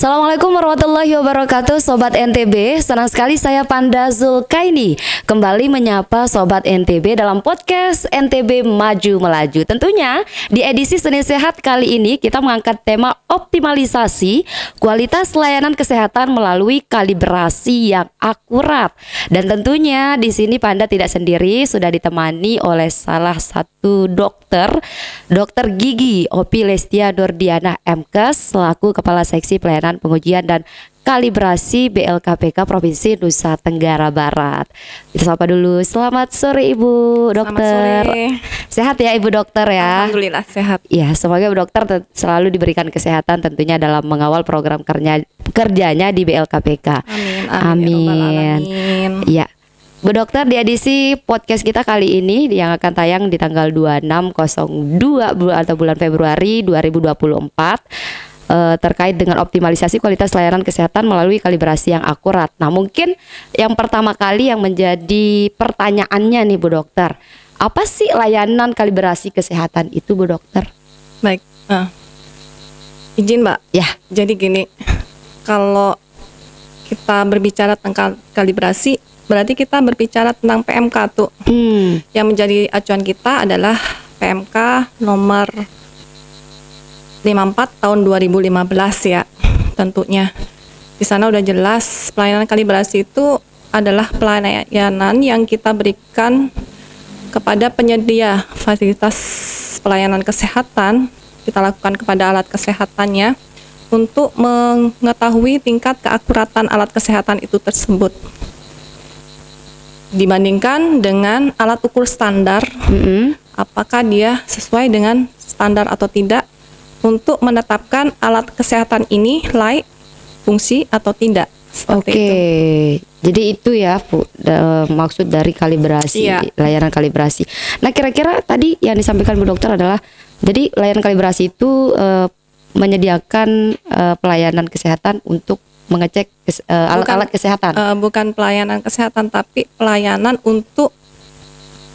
Assalamualaikum warahmatullahi wabarakatuh, Sobat NTB. Senang sekali saya Panda Zulkaini kembali menyapa Sobat NTB dalam podcast NTB Maju Melaju. Tentunya di edisi Senin Sehat kali ini kita mengangkat tema optimalisasi kualitas layanan kesehatan melalui kalibrasi yang akurat. Dan tentunya di sini Panda tidak sendiri, sudah ditemani oleh salah satu dokter gigi Opi Lestia Dordiana MKes selaku Kepala Seksi Pelayanan Pengujian dan Kalibrasi BLKPK Provinsi Nusa Tenggara Barat. Kita sapa dulu. Selamat sore Ibu Dokter. Selamat sore. Sehat ya Ibu Dokter ya? Alhamdulillah sehat. Ya, semoga Ibu Dokter selalu diberikan kesehatan tentunya dalam mengawal program kerjanya di BLKPK. Amin. Amin. Ya. Bu Dokter, di edisi podcast kita kali ini yang akan tayang di tanggal 2602 atau bulan Februari 2024 terkait dengan optimalisasi kualitas layanan kesehatan melalui kalibrasi yang akurat. Nah, mungkin yang pertama kali yang menjadi pertanyaannya nih Bu Dokter, apa sih layanan kalibrasi kesehatan itu Bu Dokter? Baik, izin Mbak. Ya. Jadi gini, kalau kita berbicara tentang kalibrasi, berarti kita berbicara tentang PMK tuh. Yang menjadi acuan kita adalah PMK nomor 54 tahun 2015 ya, tentunya. Di sana udah jelas pelayanan kalibrasi itu adalah pelayanan yang kita berikan kepada penyedia fasilitas pelayanan kesehatan. Kita lakukan kepada alat kesehatannya untuk mengetahui tingkat keakuratan alat kesehatan itu tersebut dibandingkan dengan alat ukur standar, apakah dia sesuai dengan standar atau tidak, untuk menetapkan alat kesehatan ini layak fungsi atau tidak. Seperti itu. Jadi itu ya Bu, maksud dari kalibrasi, layanan kalibrasi. Nah, kira-kira tadi yang disampaikan Bu Dokter adalah, jadi layanan kalibrasi itu menyediakan pelayanan kesehatan untuk mengecek alat-alat kesehatan. Bukan pelayanan kesehatan, tapi pelayanan untuk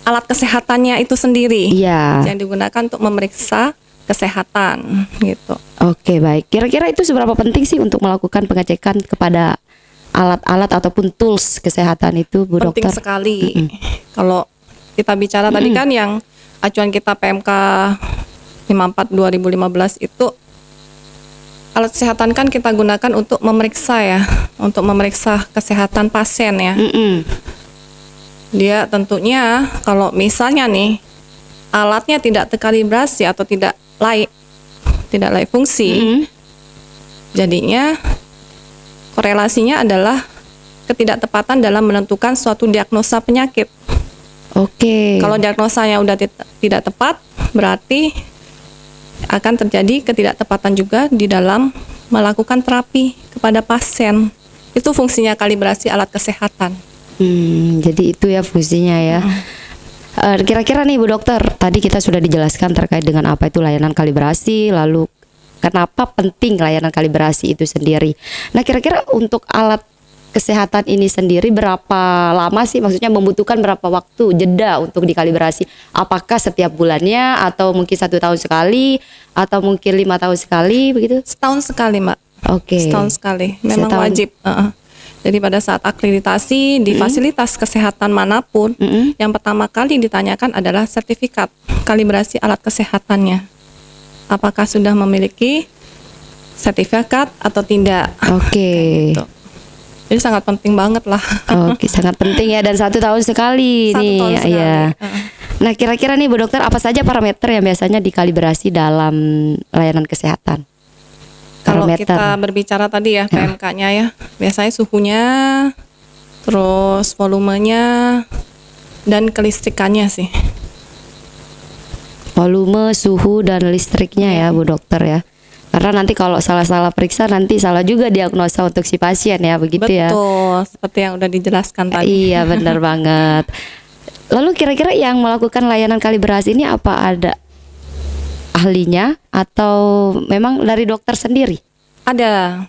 alat kesehatannya itu sendiri. Iya. Yang digunakan untuk memeriksa kesehatan gitu. Oke, baik. Kira-kira itu seberapa penting sih untuk melakukan pengecekan kepada alat-alat ataupun tools kesehatan itu Bu Penting Dokter? sekali. Kalau kita bicara tadi kan yang acuan kita PMK 54 2015 itu, alat kesehatan kan kita gunakan untuk memeriksa ya, untuk memeriksa kesehatan pasien ya. Dia tentunya kalau misalnya nih alatnya tidak terkalibrasi atau tidak layak fungsi, jadinya korelasinya adalah ketidaktepatan dalam menentukan suatu diagnosa penyakit. Kalau diagnosanya udah tidak tepat, berarti akan terjadi ketidaktepatan juga di dalam melakukan terapi kepada pasien. Itu fungsinya kalibrasi alat kesehatan. Jadi itu ya fungsinya ya. Kira-kira nih Bu Dokter, tadi kita sudah dijelaskan terkait dengan apa itu layanan kalibrasi, lalu kenapa penting layanan kalibrasi itu sendiri. Nah, kira-kira untuk alat kesehatan ini sendiri berapa lama sih, maksudnya membutuhkan berapa waktu jeda untuk dikalibrasi? Apakah setiap bulannya atau mungkin 1 tahun sekali atau mungkin 5 tahun sekali begitu? Setahun sekali Mbak. Setahun sekali, memang wajib. Jadi pada saat akreditasi di fasilitas kesehatan manapun, yang pertama kali ditanyakan adalah sertifikat kalibrasi alat kesehatannya. Apakah sudah memiliki sertifikat atau tidak? Gitu. Jadi sangat penting banget lah. Sangat penting ya, dan 1 tahun sekali nih. Ya. Nah, kira-kira nih Bu Dokter, apa saja parameter yang biasanya dikalibrasi dalam layanan kesehatan? Kalau kita berbicara tadi ya PMK-nya ya, biasanya suhunya, terus volumenya, dan kelistrikannya sih. Volume, suhu, dan listriknya ya Bu Dokter ya. Karena nanti kalau salah-salah periksa nanti salah juga diagnosa untuk si pasien ya, begitu ya. Betul, seperti yang udah dijelaskan tadi. Iya, benar banget. Lalu kira-kira yang melakukan layanan kalibrasi ini apa ada ahlinya atau memang dari dokter sendiri? Ada.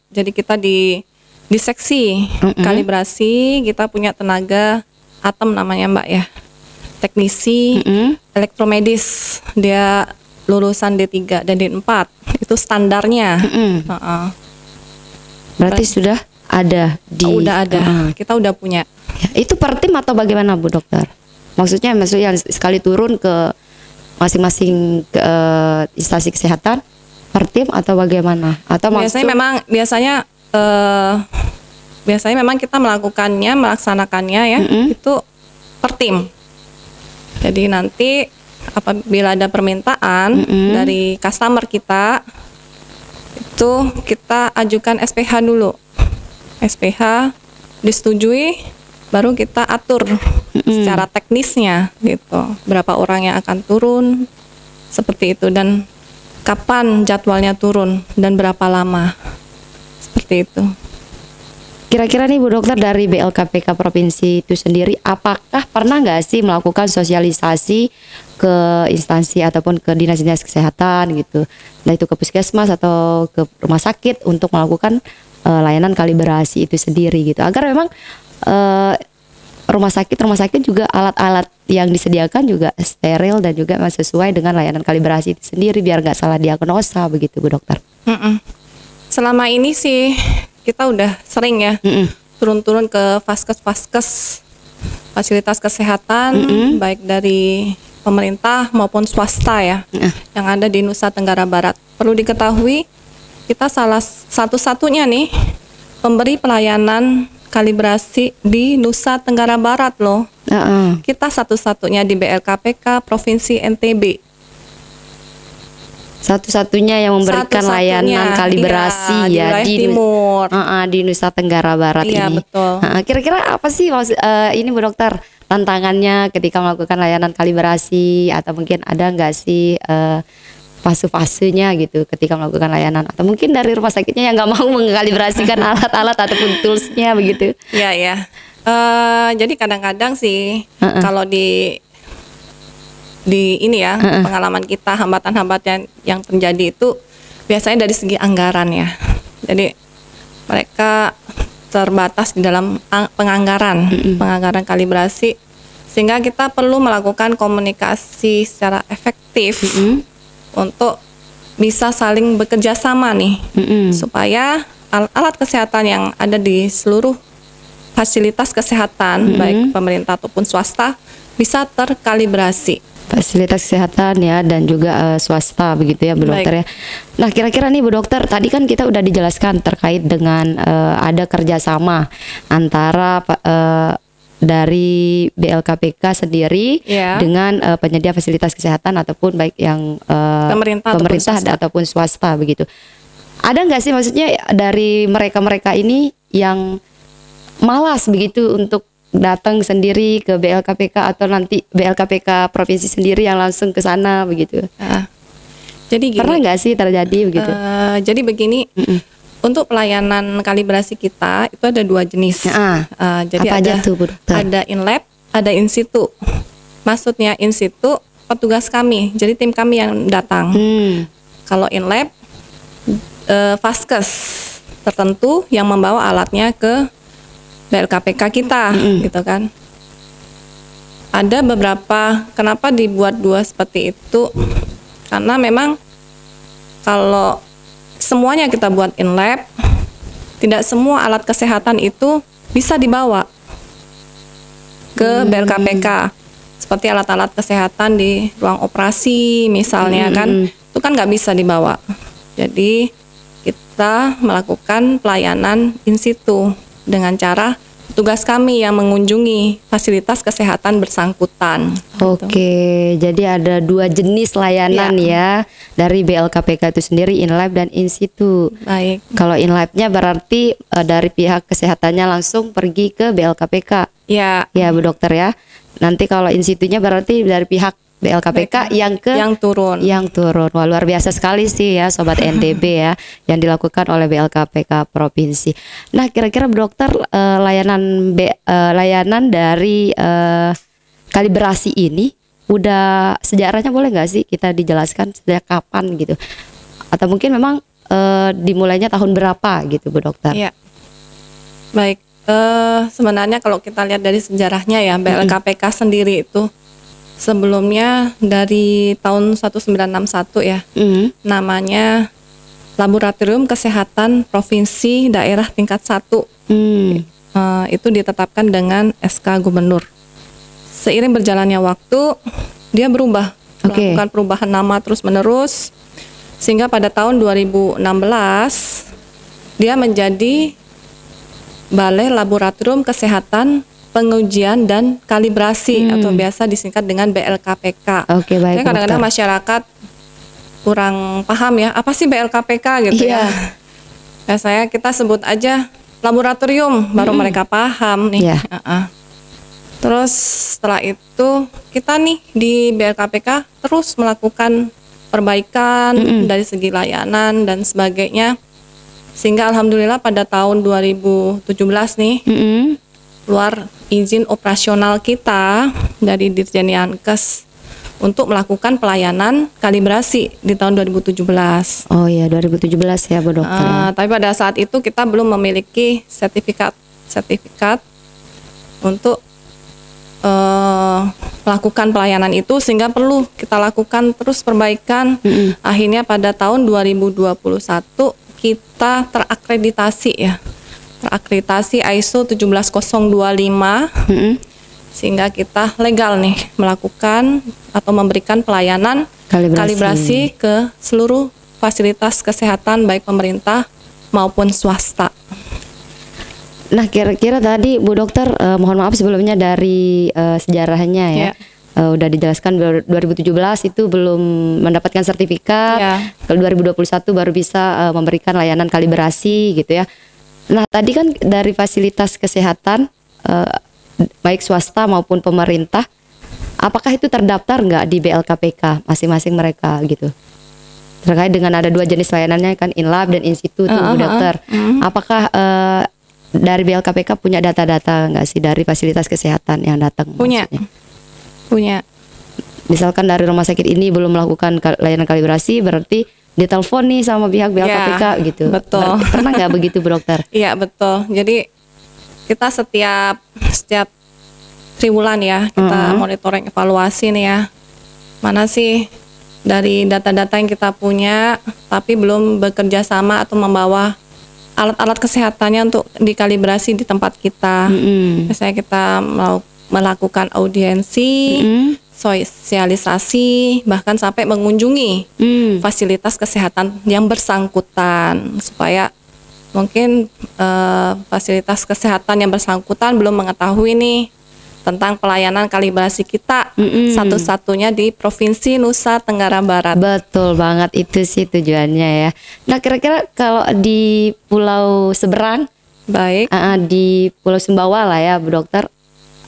Jadi kita di seksi kalibrasi kita punya tenaga atem namanya Mbak ya. Teknisi elektromedis, dia lulusan D3 dan D4. Itu standarnya. Berarti sudah ada di udah ada. Kita udah punya. Ya, itu per tim atau bagaimana Bu Dokter? Maksudnya sekali turun ke masing-masing instansi kesehatan per tim atau bagaimana? Atau biasanya memang kita melaksanakannya ya itu per tim. Jadi nanti apabila ada permintaan dari customer kita, itu kita ajukan SPH dulu. SPH disetujui, baru kita atur secara teknisnya gitu. Berapa orang yang akan turun, seperti itu, dan kapan jadwalnya turun dan berapa lama, seperti itu. Kira-kira nih Bu Dokter, dari BLKPK Provinsi itu sendiri, apakah pernah nggak sih melakukan sosialisasi ke instansi ataupun ke dinas-dinas kesehatan gitu, nah itu ke puskesmas atau ke rumah sakit untuk melakukan layanan kalibrasi itu sendiri gitu, agar memang rumah sakit juga alat-alat yang disediakan juga steril dan juga sesuai dengan layanan kalibrasi itu sendiri, biar nggak salah diagnosa begitu Bu Dokter. Selama ini sih kita udah sering ya turun-turun ke vaskes fasilitas kesehatan, baik dari pemerintah maupun swasta ya, yang ada di Nusa Tenggara Barat. Perlu diketahui, kita salah satu-satunya nih pemberi pelayanan kalibrasi di Nusa Tenggara Barat loh. Kita satu-satunya di BLKPK Provinsi NTB. Satu-satunya yang memberikan layanan kalibrasi ya di timur, di Nusa Tenggara Barat ini. Betul. Kira-kira apa sih ini Bu Dokter, tantangannya ketika melakukan layanan kalibrasi, atau mungkin ada nggak sih fase-fasenya gitu ketika melakukan layanan, atau mungkin dari rumah sakitnya yang nggak mau mengkalibrasikan alat-alat ataupun toolsnya begitu? Ya. Jadi kadang-kadang sih kalau di ini ya, pengalaman kita, hambatan-hambatan yang terjadi itu biasanya dari segi anggaran ya. Jadi mereka terbatas di dalam penganggaran kalibrasi, sehingga kita perlu melakukan komunikasi secara efektif untuk bisa saling bekerja sama nih, supaya alat kesehatan yang ada di seluruh fasilitas kesehatan baik pemerintah ataupun swasta bisa terkalibrasi. Fasilitas kesehatan ya, dan juga swasta begitu ya Bu Dokter ya. Nah kira-kira nih Bu Dokter, tadi kan kita udah dijelaskan terkait dengan ada kerjasama antara dari BLKPK sendiri dengan penyedia fasilitas kesehatan ataupun baik yang pemerintah ataupun swasta begitu. Ada nggak sih maksudnya dari mereka-mereka ini yang malas begitu untuk datang sendiri ke BLKPK, atau nanti BLKPK provinsi sendiri yang langsung ke sana begitu? Jadi gini, pernah nggak sih terjadi begitu? Jadi begini, untuk pelayanan kalibrasi kita itu ada 2 jenis. Jadi apa aja tuh Bu Dokter? Ada in lab, ada in situ. Maksudnya in situ petugas kami, jadi tim kami yang datang. Kalau in lab, vaskes tertentu yang membawa alatnya ke BLKPK kita, gitu kan. Ada beberapa, kenapa dibuat 2 seperti itu? Karena memang kalau semuanya kita buat in lab, tidak semua alat kesehatan itu bisa dibawa ke BLKPK. Seperti alat-alat kesehatan di ruang operasi misalnya kan, itu kan nggak bisa dibawa. Jadi kita melakukan pelayanan in situ dengan cara petugas kami yang mengunjungi fasilitas kesehatan bersangkutan. Oke, jadi ada 2 jenis layanan ya dari BLKPK itu sendiri, in lab dan in situ. Baik. Kalau in labnya berarti dari pihak kesehatannya langsung pergi ke BLKPK. Ya Bu Dokter ya. Nanti kalau in situnya berarti dari pihak BLKPK yang turun. Wah, luar biasa sekali sih ya Sobat NTB ya, yang dilakukan oleh BLKPK Provinsi. Nah kira-kira Bu Dokter, layanan dari kalibrasi ini udah sejarahnya boleh nggak sih kita dijelaskan sejak kapan gitu, atau mungkin memang dimulainya tahun berapa gitu Bu Dokter? Iya. Baik, sebenarnya kalau kita lihat dari sejarahnya ya, BLKPK sendiri itu sebelumnya dari tahun 1961 ya, namanya Laboratorium Kesehatan Provinsi Daerah tingkat 1. Itu ditetapkan dengan SK Gubernur. Seiring berjalannya waktu, dia berubah, melakukan perubahan nama terus-menerus, sehingga pada tahun 2016 dia menjadi Balai Laboratorium Kesehatan Pengujian dan Kalibrasi atau biasa disingkat dengan BLKPK. Oke, baik. Jadi kadang-kadang masyarakat kurang paham ya, apa sih BLKPK gitu ya. Biasanya kita sebut aja laboratorium, baru mereka paham nih. Terus setelah itu kita nih di BLKPK terus melakukan perbaikan dari segi layanan dan sebagainya, sehingga alhamdulillah pada tahun 2017 nih keluar izin operasional kita dari Dirjen Yankes untuk melakukan pelayanan kalibrasi di tahun 2017. Oh iya, 2017 ya Bu Dokter. Tapi pada saat itu kita belum memiliki sertifikat untuk melakukan pelayanan itu, sehingga perlu kita lakukan terus perbaikan. Akhirnya pada tahun 2021 kita terakreditasi ISO 17025, sehingga kita legal nih melakukan atau memberikan pelayanan kalibrasi ke seluruh fasilitas kesehatan baik pemerintah maupun swasta. Nah, kira-kira tadi Bu Dokter, mohon maaf sebelumnya dari sejarahnya ya. Udah dijelaskan 2017 itu belum mendapatkan sertifikat. Kalau 2021 baru bisa memberikan layanan kalibrasi gitu ya. Nah, tadi kan dari fasilitas kesehatan baik swasta maupun pemerintah, apakah itu terdaftar nggak di BLKPK masing-masing mereka gitu? Terkait dengan ada dua jenis layanannya kan, in-lab dan in-situ tuh Bu Dokter. Apakah dari BLKPK punya data-data nggak sih dari fasilitas kesehatan yang datang? Punya. Misalkan dari rumah sakit ini belum melakukan layanan kalibrasi, berarti ditelepon nih sama pihak BLKPK gitu. Betul. Pernah nggak begitu Bu Dokter? Iya betul. Jadi kita setiap triwulan ya kita monitoring evaluasi nih ya. Mana sih dari data-data yang kita punya tapi belum bekerja sama atau membawa alat-alat kesehatannya untuk dikalibrasi di tempat kita. Misalnya kita melakukan audiensi, sosialisasi, bahkan sampai mengunjungi fasilitas kesehatan yang bersangkutan, supaya mungkin fasilitas kesehatan yang bersangkutan belum mengetahui nih tentang pelayanan kalibrasi kita satu-satunya di Provinsi Nusa Tenggara Barat. Betul banget, itu sih tujuannya ya. Nah, kira-kira kalau di Pulau Seberang, baik, di Pulau Sumbawa lah ya Bu Dokter,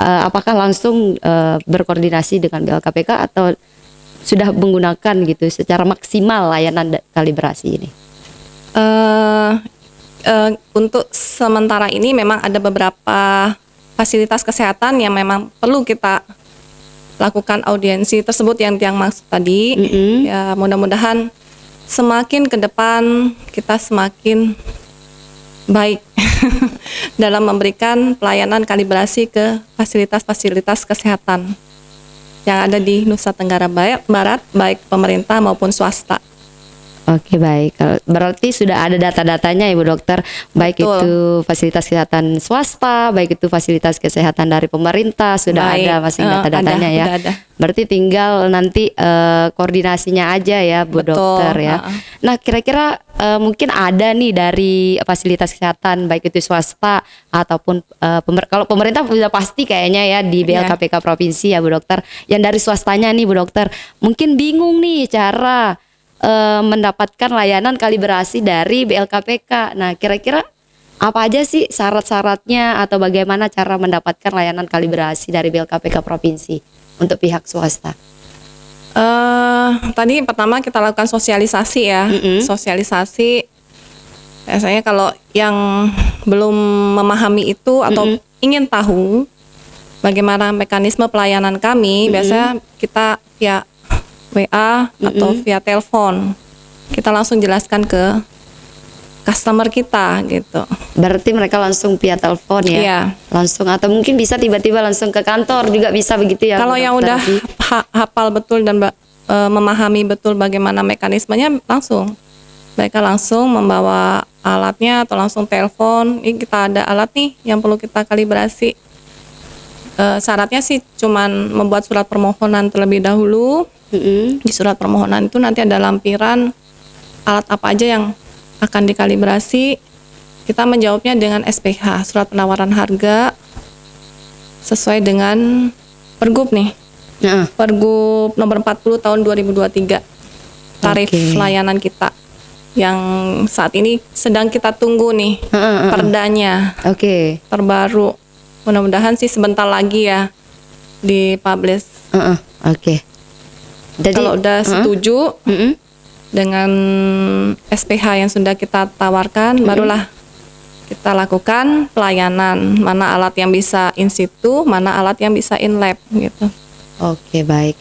apakah langsung berkoordinasi dengan BLKPK atau sudah menggunakan gitu secara maksimal layanan kalibrasi ini? Untuk sementara ini memang ada beberapa fasilitas kesehatan yang memang perlu kita lakukan audiensi tersebut yang maksud tadi. Ya, mudah-mudahan semakin ke depan kita semakin baik dalam memberikan pelayanan kalibrasi ke fasilitas-fasilitas kesehatan yang ada di Nusa Tenggara Barat, baik pemerintah maupun swasta. Oke, baik. Berarti sudah ada data-datanya ya Bu Dokter, baik Betul. itu fasilitas kesehatan swasta, baik itu fasilitas kesehatan dari pemerintah, sudah Baik. ada masing data-datanya ya. Ada. Berarti tinggal nanti koordinasinya aja ya Bu Betul. Dokter ya. Nah, kira-kira mungkin ada nih dari fasilitas kesehatan baik itu swasta ataupun kalau pemerintah sudah pasti kayaknya ya di BLKPK provinsi ya Bu Dokter. Yang dari swastanya nih Bu Dokter, mungkin bingung nih cara mendapatkan layanan kalibrasi dari BLKPK. Nah, kira-kira apa aja sih syarat-syaratnya atau bagaimana cara mendapatkan layanan kalibrasi dari BLKPK provinsi untuk pihak swasta? Tadi pertama kita lakukan sosialisasi ya. Sosialisasi biasanya kalau yang belum memahami itu atau ingin tahu bagaimana mekanisme pelayanan kami, biasanya kita via WA atau via telepon. Kita langsung jelaskan ke customer kita gitu. Berarti mereka langsung via telepon ya? Iya. Langsung, atau mungkin bisa tiba-tiba langsung ke kantor juga bisa begitu ya? Kalau yang udah hafal betul dan memahami betul bagaimana mekanismenya, langsung mereka langsung membawa alatnya atau langsung telepon, ini kita ada alat nih yang perlu kita kalibrasi. Syaratnya sih cuman membuat surat permohonan terlebih dahulu. Di surat permohonan itu nanti ada lampiran alat apa aja yang akan dikalibrasi. Kita menjawabnya dengan SPH, surat penawaran harga, sesuai dengan Pergub nih. Pergub nomor 40 tahun 2023. Tarif layanan kita yang saat ini sedang kita tunggu nih perdanya. Terbaru. Mudah-mudahan sih sebentar lagi ya dipublish. Jadi kalau udah setuju dengan SPH yang sudah kita tawarkan, barulah kita lakukan pelayanan. Mana alat yang bisa in situ, mana alat yang bisa in lab gitu. Oke, baik.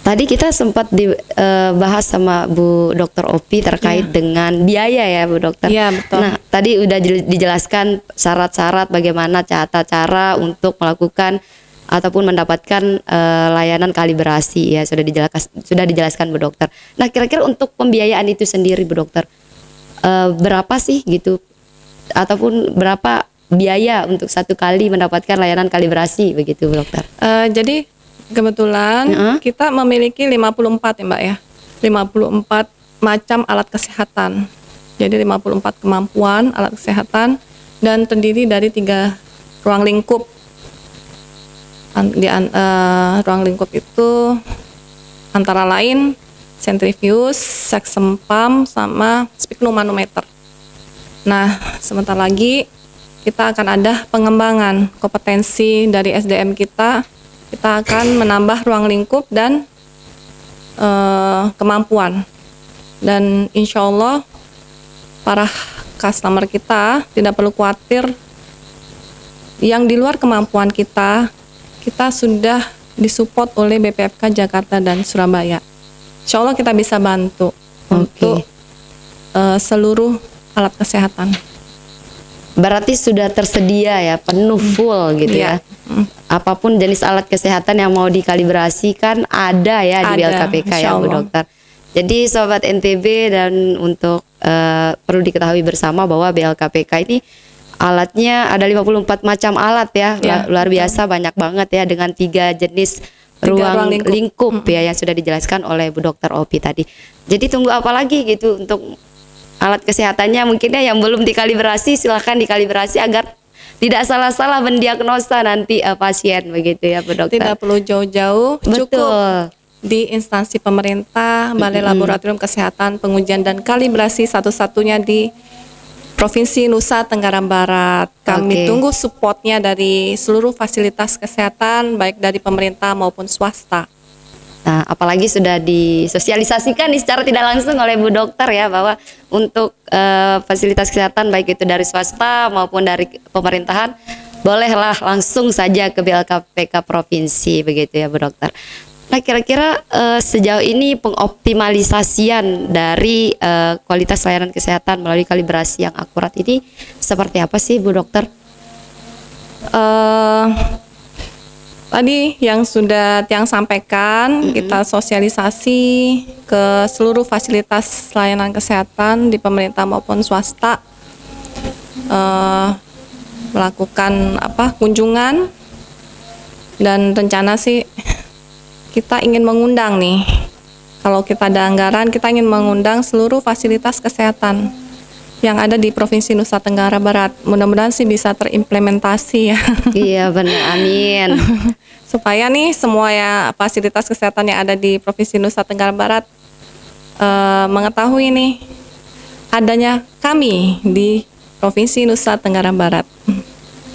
Tadi kita sempat dibahas sama Bu Dr. Opi terkait dengan biaya ya Bu Dokter. Iya, betul. Nah, tadi udah dijelaskan syarat-syarat bagaimana cara untuk melakukan ataupun mendapatkan layanan kalibrasi ya, sudah dijelaskan Bu Dokter. Nah, kira-kira untuk pembiayaan itu sendiri Bu Dokter, berapa sih gitu? Ataupun berapa biaya untuk satu kali mendapatkan layanan kalibrasi begitu Bu Dokter? Jadi kebetulan kita memiliki 54 ya Mbak ya, 54 macam alat kesehatan. Jadi 54 kemampuan alat kesehatan dan terdiri dari 3 ruang lingkup. Ruang lingkup itu antara lain sentrifuge, suction pump, sama sphygmomanometer. Nah, sebentar lagi kita akan ada pengembangan kompetensi dari SDM kita. Kita akan menambah ruang lingkup dan kemampuan. Dan insya Allah para customer kita tidak perlu khawatir yang di luar kemampuan kita sudah disupport oleh BPFK Jakarta dan Surabaya. Insya Allah kita bisa bantu untuk seluruh alat kesehatan. Berarti sudah tersedia ya, penuh full gitu ya. Apapun jenis alat kesehatan yang mau dikalibrasi kan ada ya di BLKPK ya Bu Dokter. Jadi Sobat NTB, dan untuk perlu diketahui bersama bahwa BLKPK ini alatnya ada 54 macam alat ya, luar biasa, banyak banget ya, dengan 3 jenis ruang lingkup ya yang sudah dijelaskan oleh Bu Dokter Opi tadi. Jadi tunggu apa lagi gitu untuk alat kesehatannya, mungkin ya yang belum dikalibrasi silahkan dikalibrasi agar tidak salah-salah mendiagnosa nanti pasien begitu ya Bu Dokter. Tidak perlu jauh-jauh, cukup di instansi pemerintah, Balai Laboratorium Kesehatan, Pengujian dan Kalibrasi satu-satunya di Provinsi Nusa Tenggara Barat. Kami tunggu supportnya dari seluruh fasilitas kesehatan baik dari pemerintah maupun swasta. Nah, apalagi sudah disosialisasikan secara tidak langsung oleh Bu Dokter ya, bahwa untuk fasilitas kesehatan baik itu dari swasta maupun dari pemerintahan, bolehlah langsung saja ke BLKPK Provinsi begitu ya Bu Dokter. Nah, kira-kira sejauh ini pengoptimalisasian dari kualitas layanan kesehatan melalui kalibrasi yang akurat ini seperti apa sih Bu Dokter? Tadi yang sudah Tiang sampaikan, kita sosialisasi ke seluruh fasilitas layanan kesehatan di pemerintah maupun swasta, melakukan kunjungan, dan rencana sih kita ingin mengundang nih, kalau kita ada anggaran, kita ingin mengundang seluruh fasilitas kesehatan yang ada di Provinsi Nusa Tenggara Barat. Mudah-mudahan sih bisa terimplementasi ya. Iya benar, amin. Supaya nih semua ya fasilitas kesehatan yang ada di Provinsi Nusa Tenggara Barat mengetahui nih adanya kami di Provinsi Nusa Tenggara Barat.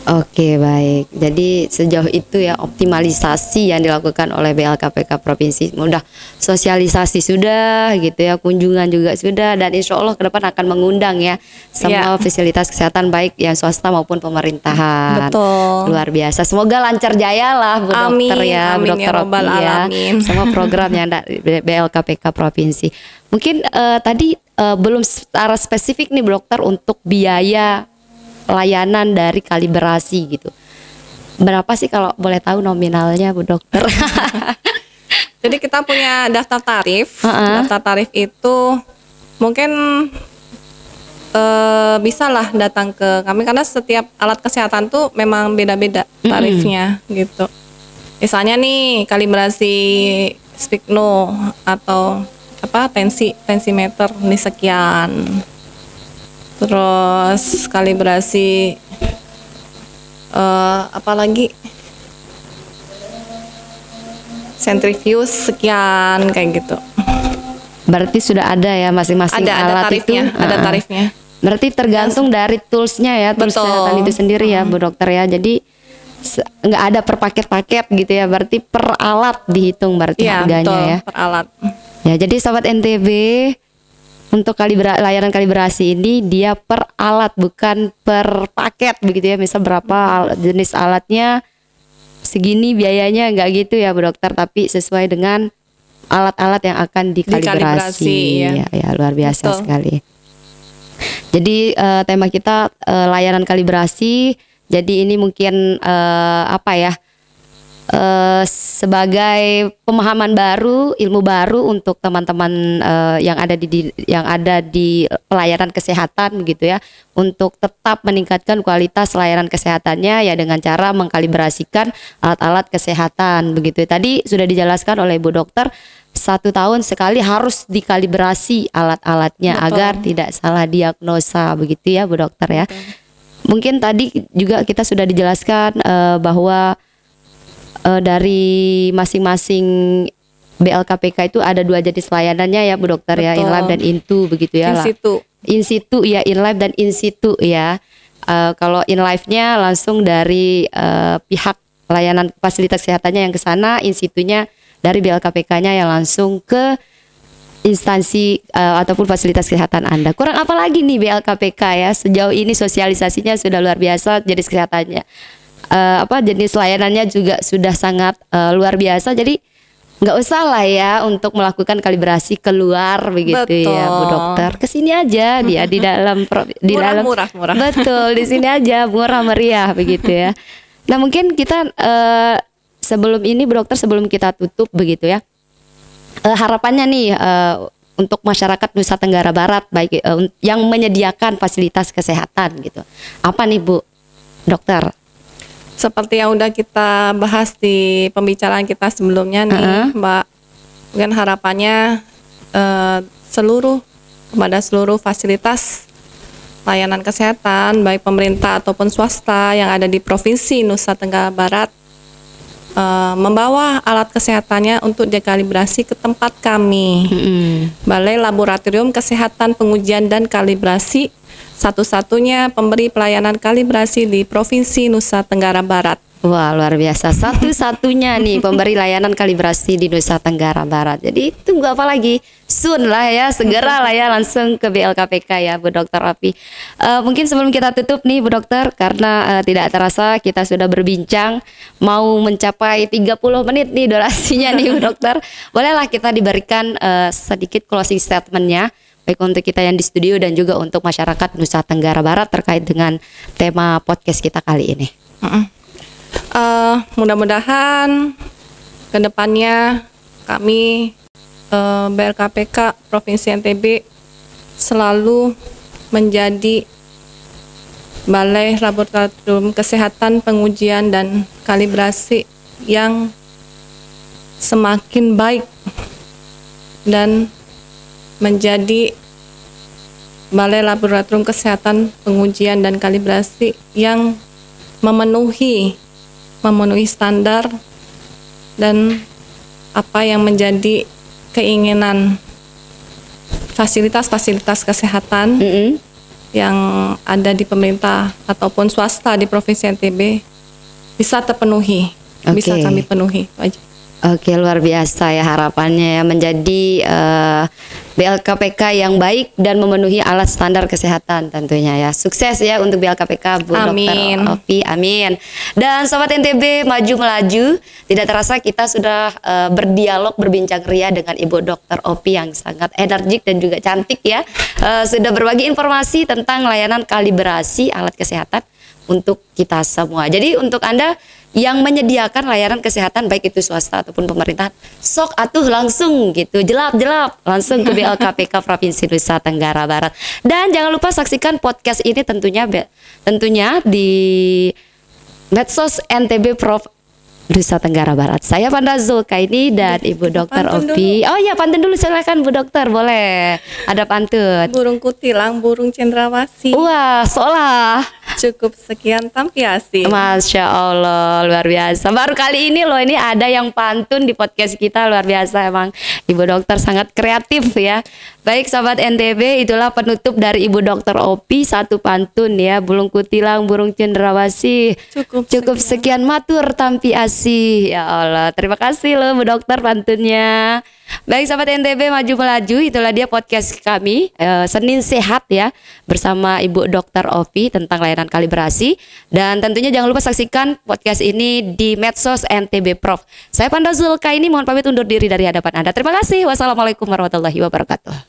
Oke, baik. Jadi sejauh itu ya optimalisasi yang dilakukan oleh BLKPK Provinsi. Mudah sosialisasi sudah gitu ya, kunjungan juga sudah, dan insya Allah ke depan akan mengundang ya semua fasilitas kesehatan baik yang swasta maupun pemerintahan. Betul. Luar biasa. Semoga lancar jaya lah Bu Dokter ya, Bu Dokter Opi ya. Semua program yang ada BLKPK Provinsi. Mungkin tadi belum secara spesifik nih Bu Dokter untuk biaya layanan dari kalibrasi gitu. Berapa sih kalau boleh tahu nominalnya Bu Dokter? Jadi kita punya daftar tarif. Daftar tarif itu Mungkin bisalah datang ke kami karena setiap alat kesehatan tuh memang beda-beda tarifnya gitu. Misalnya nih kalibrasi Spigno atau tensimeter ini sekian. Terus kalibrasi apalagi centrifuge sekian kayak gitu. Berarti sudah ada ya masing-masing alat tarifnya, itu. Ada tarifnya. Berarti tergantung dari toolsnya ya, tools kesehatan itu sendiri ya, Bu Dokter ya. Jadi nggak ada per paket-paket gitu ya. Berarti per alat dihitung berarti harganya betul, ya. Per alat. Ya, jadi Sobat NTB untuk layanan kalibrasi ini dia per alat bukan per paket begitu ya. Misal berapa jenis alatnya segini biayanya, nggak gitu ya Bu Dokter, tapi sesuai dengan alat-alat yang akan dikalibrasi. Ya, luar biasa sekali. Jadi tema kita layanan kalibrasi. Jadi ini mungkin sebagai pemahaman baru, ilmu baru untuk teman-teman yang ada di pelayanan kesehatan begitu ya, untuk tetap meningkatkan kualitas layanan kesehatannya ya dengan cara mengkalibrasikan alat-alat kesehatan begitu. Tadi sudah dijelaskan oleh Bu Dokter, 1 tahun sekali harus dikalibrasi alat-alatnya agar tidak salah diagnosa begitu ya Bu Dokter ya. Mungkin tadi juga kita sudah dijelaskan bahwa dari masing-masing BLKPK itu ada 2 jenis layanannya ya Bu Dokter ya, in-lab dan in-to begitu ya. In situ ya, in-lab dan in situ ya. Kalau in-live-nya langsung dari pihak layanan fasilitas kesehatannya yang ke sana, in situnya dari BLKPK-nya yang langsung ke instansi ataupun fasilitas kesehatan Anda. Kurang apa lagi nih BLKPK ya? Sejauh ini sosialisasinya sudah luar biasa, jenis kesehatannya jenis layanannya juga sudah sangat luar biasa. Jadi nggak usah lah ya untuk melakukan kalibrasi keluar begitu ya Bu Dokter. Kesini aja dia di dalam murah. Betul, di sini aja murah meriah begitu ya. Nah mungkin kita sebelum ini Bu Dokter, sebelum kita tutup begitu ya, harapannya nih untuk masyarakat Nusa Tenggara Barat baik yang menyediakan fasilitas kesehatan gitu. Apa nih Bu Dokter? Seperti yang udah kita bahas di pembicaraan kita sebelumnya nih, Mbak. Mungkin harapannya kepada seluruh fasilitas layanan kesehatan baik pemerintah ataupun swasta yang ada di Provinsi Nusa Tenggara Barat membawa alat kesehatannya untuk dikalibrasi ke tempat kami. Balai Laboratorium Kesehatan Pengujian dan Kalibrasi, satu-satunya pemberi pelayanan kalibrasi di Provinsi Nusa Tenggara Barat. Wah, luar biasa. Satu-satunya nih pemberi layanan kalibrasi di Nusa Tenggara Barat. Jadi tunggu apa lagi? Soon lah ya, segera lah ya langsung ke BLKPK ya Bu Dokter Opi. Mungkin sebelum kita tutup nih Bu Dokter, karena tidak terasa kita sudah berbincang mau mencapai 30 menit nih durasinya nih Bu Dokter. Bolehlah kita diberikan sedikit closing statementnya, baik untuk kita yang di studio dan juga untuk masyarakat Nusa Tenggara Barat terkait dengan tema podcast kita kali ini. Mudah-mudahan kedepannya kami BLKPK Provinsi NTB selalu menjadi Balai Laboratorium Kesehatan Pengujian dan Kalibrasi yang semakin baik dan menjadi Balai Laboratorium Kesehatan Pengujian dan Kalibrasi yang memenuhi standar dan apa yang menjadi keinginan fasilitas-fasilitas kesehatan yang ada di pemerintah ataupun swasta di Provinsi NTB bisa terpenuhi, bisa kami penuhi. Oke, luar biasa ya harapannya ya menjadi BLKPK yang baik dan memenuhi alat standar kesehatan tentunya ya. Sukses ya untuk BLKPK Bu Dokter Opi, amin. Dan Sobat NTB maju melaju, tidak terasa kita sudah berdialog berbincang ria dengan Ibu Dokter Opi yang sangat energik dan juga cantik ya. Sudah berbagi informasi tentang layanan kalibrasi alat kesehatan untuk kita semua. Jadi untuk Anda yang menyediakan layanan kesehatan baik itu swasta ataupun pemerintahan, sok atuh langsung gitu, jelap-jelap langsung ke BLKPK Provinsi Nusa Tenggara Barat. Dan jangan lupa saksikan podcast ini tentunya di medsos NTB Prof Nusa Tenggara Barat. Saya Panda Zulkaini dan Ibu Dokter Opi. Oh iya, pantun dulu silakan Bu Dokter, boleh. Ada pantun. Burung kutilang, burung cendrawasih. Wah, seolah. Cukup sekian tampiasi. Masya Allah, luar biasa. Baru kali ini loh, ini ada yang pantun di podcast kita, luar biasa emang. Ibu Dokter sangat kreatif ya. Baik Sobat NTB, itulah penutup dari Ibu Dokter Opi, satu pantun ya. Burung kutilang, burung cendrawasih. Cukup sekian matur tampiasi. Ya Allah, terima kasih loh Bu Dokter pantunnya. Baik Sobat NTB Maju Melaju, itulah dia podcast kami Senin Sehat ya, bersama Ibu Dokter Opi tentang layanan kalibrasi. Dan tentunya jangan lupa saksikan podcast ini di medsos NTB Prof. Saya Panda Zulkaini, mohon pamit undur diri dari hadapan Anda. Terima kasih. Wassalamualaikum warahmatullahi wabarakatuh.